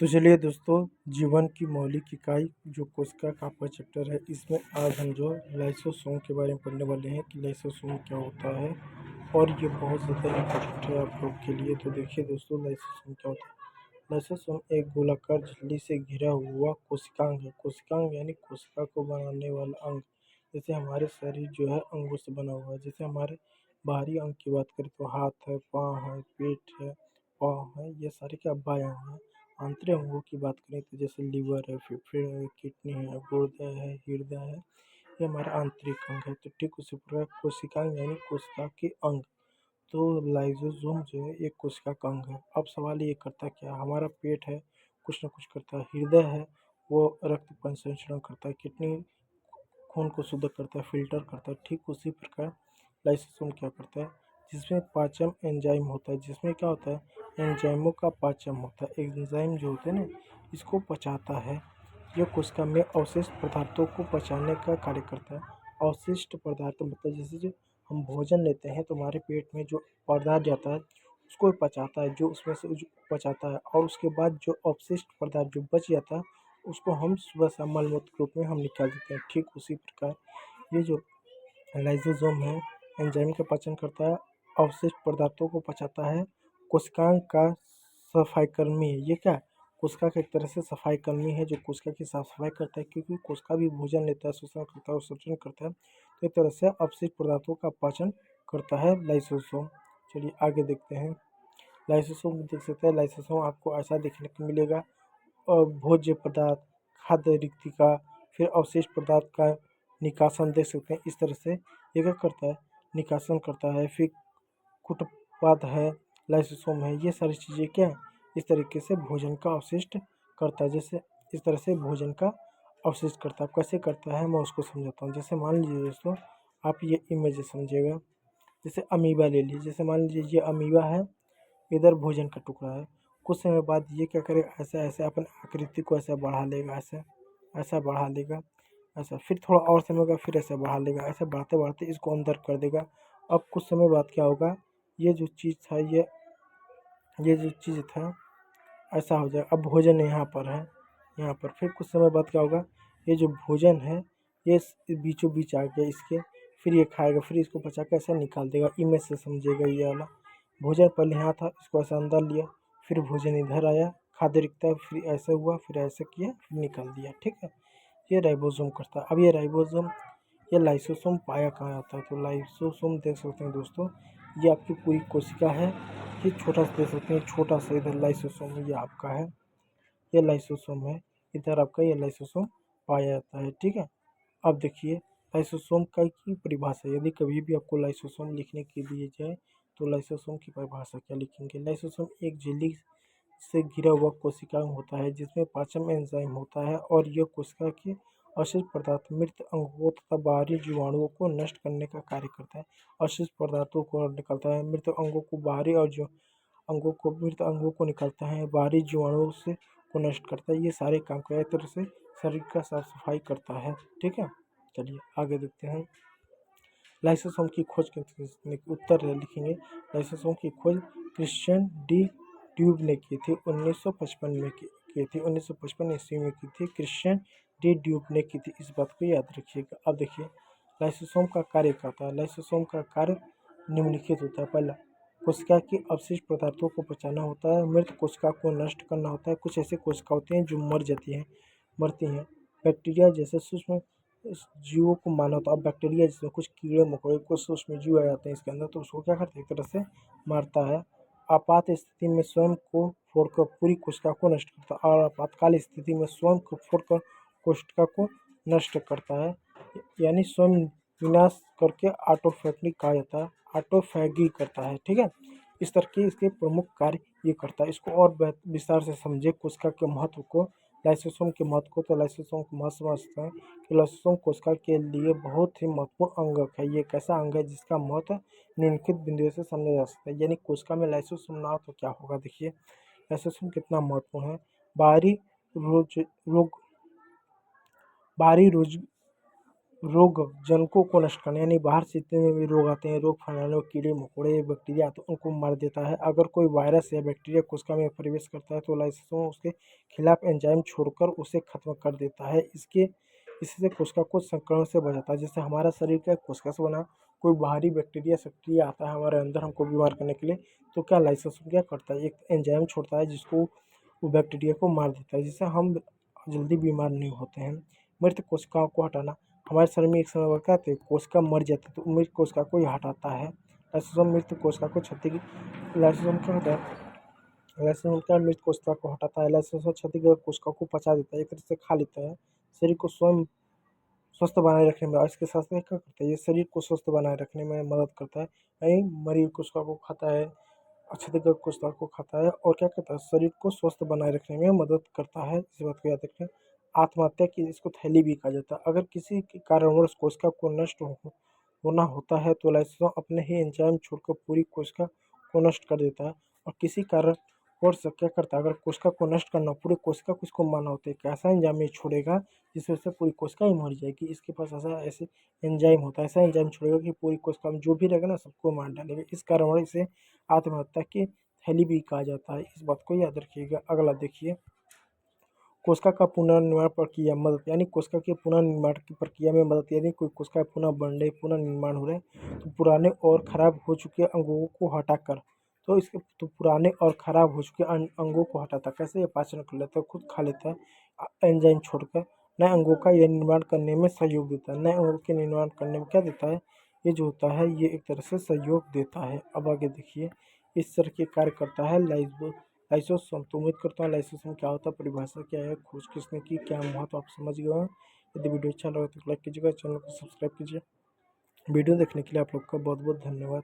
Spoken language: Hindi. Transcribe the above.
तो चलिए दोस्तों, जीवन की मौलिक इकाई जो कोशिका का आपका चैप्टर है, इसमें आज हम जो लाइसोसोम के बारे में पढ़ने वाले हैं कि लाइसोसोम क्या होता है। और ये बहुत ज़्यादा इम्पोर्टेंट है आप लोग के लिए। तो देखिए दोस्तों, लाइसोसोम क्या होता है। लाइसोसोम एक गोलाकार झिल्ली से घिरा हुआ कोशिकांग है। कोशिकांग यानी कोशिका को बनाने वाला अंग। जैसे हमारे शरीर जो है अंगों से बना हुआ है। जैसे हमारे बाहरी अंग की बात करें तो हाथ है, पाँव है, पेट है, पाँव है, ये सारे क्या बायां अंग हैं। आंतरिक अंगों की बात करें तो जैसे लीवर है, फेफड़े है, किडनी है, गुर्दा है, हृदय है, ये हमारा आंतरिक अंग है। तो ठीक उसी प्रकार कोशिकांग यानी कोशिका के अंग। तो लाइसोसोम जो है एक कोशिका का अंग है। अब सवाल ये करता क्या है, हमारा पेट है कुछ ना कुछ करता है, हृदय है वो रक्त परिसंचरण करता है, किडनी खून को शुद्ध करता है, फिल्टर करता है। ठीक उसी प्रकार लाइसोसोम क्या करता है, जिसमें पाचन एंजाइम होता है। जिसमें क्या होता है, एंजाइमों का पाचन होता है। एंजाइम जो होते हैं ना, इसको पचाता है। यह कोशिका में अवशिष्ट पदार्थों को पचाने का कार्य करता है। अवशिष्ट पदार्थ मतलब जैसे जो हम भोजन लेते हैं तो हमारे पेट में जो पदार्थ जाता है उसको पचाता है, जो उसमें से जो पचाता है। और उसके बाद जो अवशिष्ट पदार्थ जो बच जाता है उसको हम सुबह शाम मलमूत्र के रूप में हम निकाल देते हैं। ठीक उसी प्रकार ये जो लाइसोसोम है एंजाइम का पाचन करता है, अवशिष्ट पदार्थों को पचाता है, कोशिकांग का सफाई कर्मी है। ये क्या, कोशिका का एक तरह से सफाई कर्मी है जो कोशिका की साफ सफाई करता है, क्योंकि कोशिका भी भोजन लेता है, शोषण करता है और शोषण करता है। तो एक तरह से अवशिष्ट पदार्थों का पाचन करता है लाइसोसोम। चलिए आगे देखते हैं। लाइसोसोम देख सकते हैं, लाइसोसोम आपको ऐसा देखने को मिलेगा। भोज्य पदार्थ, खाद्य रिक्तिका, फिर अवशिष्ट पदार्थ का निकासन देख सकते हैं। इस तरह से ये क्या करता है, निकासन करता है। फिर कुटपाद है, लाइसोसोम है, ये सारी चीज़ें क्या है, इस तरीके से भोजन का अवशिष्ट करता है। जैसे इस तरह से भोजन का अवशिष्ट करता है। कैसे करता है मैं उसको समझाता हूँ। जैसे मान लीजिए दोस्तों, आप ये इमेज समझिएगा। जैसे अमीबा ले लीजिए, जैसे मान लीजिए ये अमीबा है, इधर भोजन का टुकड़ा है। कुछ समय बाद ये क्या करेगा, ऐसे ऐसे अपन आकृति को ऐसे बढ़ा लेगा, ऐसे ऐसा बढ़ा लेगा, ऐसा। फिर थोड़ा और समय होगा, फिर ऐसे बढ़ा लेगा, ऐसे बढ़ाते बढ़ाते इसको अंदर कर देगा। अब कुछ समय बाद क्या होगा, ये जो चीज़ था, ये जो चीज़ था ऐसा हो जाएगा। अब भोजन यहाँ पर है, यहाँ पर। फिर कुछ समय बाद क्या होगा, ये जो भोजन है ये बीचों बीच आ गया इसके। फिर ये खाएगा, फिर इसको बचा के ऐसे निकाल देगा। इमेज से समझिएगा। ये वाला भोजन पहले यहाँ था, इसको ऐसा अंदर लिया, फिर भोजन इधर आया, खाद्य रिक्ता, फिर ऐसे हुआ, फिर ऐसे किया, फिर निकाल दिया। ठीक है, ये राइबोसोम करता है। अब ये राइबोसोम, ये लाइसोसोम पाया कहाँ जाता है, तो लाइसोसोम देख सकते हैं दोस्तों, ये आपकी पूरी कोशिका है। ये छोटा सा देख सकते हैं, छोटा सा इधर लाइसोसोम ये आपका है, ये लाइसोसोम है। इधर आपका ये लाइसोसोम पाया जाता है। ठीक है, अब देखिए लाइसोसोम का की परिभाषा। यदि कभी भी आपको लाइसोसोम लिखने के दिए जाए तो लाइसोसोम की परिभाषा क्या लिखेंगे। लाइसोसोम एक झिल्ली से घिरा हुआ कोशिकांग होता है जिसमें पाचन एंजाइम होता है, और यह कोशिका के अवशिष्ट पदार्थ, मृत अंगों तथा बाहरी जीवाणुओं को नष्ट करने का कार्य करता है। अवशिष्ट पदार्थों को निकलता है, मृत अंगों को बाहरी, और जो अंगों को, मृत अंगों को निकलता है, बाहरी जीवाणुओं से को नष्ट करता है। ये सारे काम को एक तरह से शरीर का साफ सफाई करता है। ठीक है, चलिए आगे देखते हैं। लाइसोसोम की खोज के उत्तर लिखेंगे। लाइसोसोम की खोज क्रिश्चियन डी ट्यूब ने की थी, 1955 में की थी, 1955 ईस्वी में की थी। क्रिश्चियन डी ट्यूब ने की थी, इस बात को याद रखिएगा। अब देखिए लाइसोसोम का कार्य करता है। लाइसोसोम का कार्य निम्नलिखित होता है। पहला, कोशिका के अवशिष्ट पदार्थों को पचाना होता है, मृत कोशिका को नष्ट करना होता है। कुछ ऐसे कोशिका होती हैं जो मर जाती हैं, मरती हैं। बैक्टीरिया जैसे सूक्ष्म जीवों को माना होता है। अब बैक्टीरिया जिसमें कुछ कीड़े मकोड़े, कुछ सूक्ष्म जीव आ जाते हैं इसके अंदर, तो उसको क्या करते हैं, एक तरह से मारता है। आपात स्थिति में स्वयं को फोड़कर पूरी कोशिका को नष्ट करता है, और आपातकाल स्थिति में स्वयं को फोड़कर कोशिका को नष्ट करता है। यानी स्वयं विनाश करके ऑटोफैगी कहा जाता है, ऑटोफैगी करता है। ठीक है, इस तरह के इसके प्रमुख कार्य ये करता है। इसको और विस्तार से समझे कोशिका के महत्व को, लाइसोसोम के महत्व को। तो लाइसोसोम को महत्व समझते हैं कि लाइसोसोम कोशिका के लिए बहुत ही महत्वपूर्ण अंग है। ये एक ऐसा अंग है जिसका महत्व निम्नलिखित बिंदुओं से समझा जा सकता है। यानी कोशिका में लाइसोसोम ना हो तो क्या होगा, देखिए लाइसोसोम कितना महत्वपूर्ण है। बाहरी रोज रोग बाहरी रोज रोग जनकों को नष्ट करना, यानी बाहर से जितने भी रोग आते हैं, रोग फैलाने वाले कीड़े मकोड़े बैक्टीरिया आते हैं, उनको मार देता है। अगर कोई वायरस या बैक्टीरिया कोशिका में प्रवेश करता है तो लाइसोसोम उसके खिलाफ एंजाइम छोड़कर उसे खत्म कर देता है। इससे कोशिका को संक्रमण से बचाता है। जैसे हमारा शरीर क्या कोशिका से बना, कोई बाहरी बैक्टीरिया सैक्टीरिया आता है हमारे अंदर हमको बीमार करने के लिए, तो क्या लाइसोसोम क्या करता है, एक एंजाइम छोड़ता है जिसको वो बैक्टीरिया को मार देता है, जिससे हम जल्दी बीमार नहीं होते हैं। मृत कोशिकाओं को हटाना, हमारे शरीर में एक समय पर क्या होता है, कोशिका मर जाती है तो मृत कोशिका को ही हटाता है। लाइसोसोम मृत कोशिका को क्षति की लाइसोसोम क्या होता है, लाइसोसोम क्या मृत कोशिका को हटाता है। लाइसोसोम क्षतिग्रस्त कोशिका को पचा देता है, एक तरह से खा लेता है। शरीर को स्वयं स्वस्थ बनाए रखने में, और इसके साथ साथ क्या करता है, ये शरीर को स्वस्थ बनाए रखने में मदद करता है। यानी मरी हुई कोशिका को खाता है, क्षतिग्रस्त कोशिका को खाता है, और क्या करता है, शरीर को स्वस्थ बनाए रखने में मदद करता है। इस बात को याद रखें। आत्महत्या की इसको थैली भी कहा जाता है। अगर किसी के कारणवश कोशिका को नष्ट होना होता है तो लाइसोसोम अपने ही एंजाइम छोड़कर पूरी कोशिका को नष्ट कर देता है। और किसी कारण और से क्या करता है, अगर कोशिका को नष्ट करना, पूरी कोशिका को इसको मारना होता है, एक ऐसा एंजाइम ये छोड़ेगा जिससे उससे पूरी कोशिका ही मर जाएगी। इसके पास ऐसे एंजाइम होता है, ऐसा एंजाइम छोड़ेगा कि पूरी कोशिका में जो भी रहेगा ना सबको मार डालेगा। इस कारण इसे आत्महत्या की थैली भी कहा जाता है। इस बात को याद रखिएगा। अगला देखिए, कोशिका का पुनर्निर्माण प्रक्रिया मदद, यानी कोशिका के पुनर्निर्माण की प्रक्रिया में मदद, यानी कोई कोशिका पुनः बन रही, पुनर्निर्माण हो रहे हैं तो पुराने और खराब हो चुके अंगों को हटाकर, तो इसके तो पुराने और खराब हो चुके अंगों को हटाता कैसे, ये पाचन कर लेता है, खुद खा लेता है एंजाइम छोड़कर, नए अंगों का यह निर्माण करने में सहयोग देता है। नए अंगों के निर्माण करने में क्या देता है, ये जो होता है ये एक तरह से सहयोग देता है। अब आगे देखिए, इस तरह के कार्य करता है लाइसोसोम। तो उम्मीद करता हूँ लाइसोसोम क्या होता है, परिभाषा क्या है, खोज किसने की, क्या महत्व आप समझ गए हो। यदि वीडियो अच्छा लगा तो लाइक कीजिएगा, चैनल को सब्सक्राइब कीजिए। वीडियो देखने के लिए आप लोग का बहुत बहुत धन्यवाद।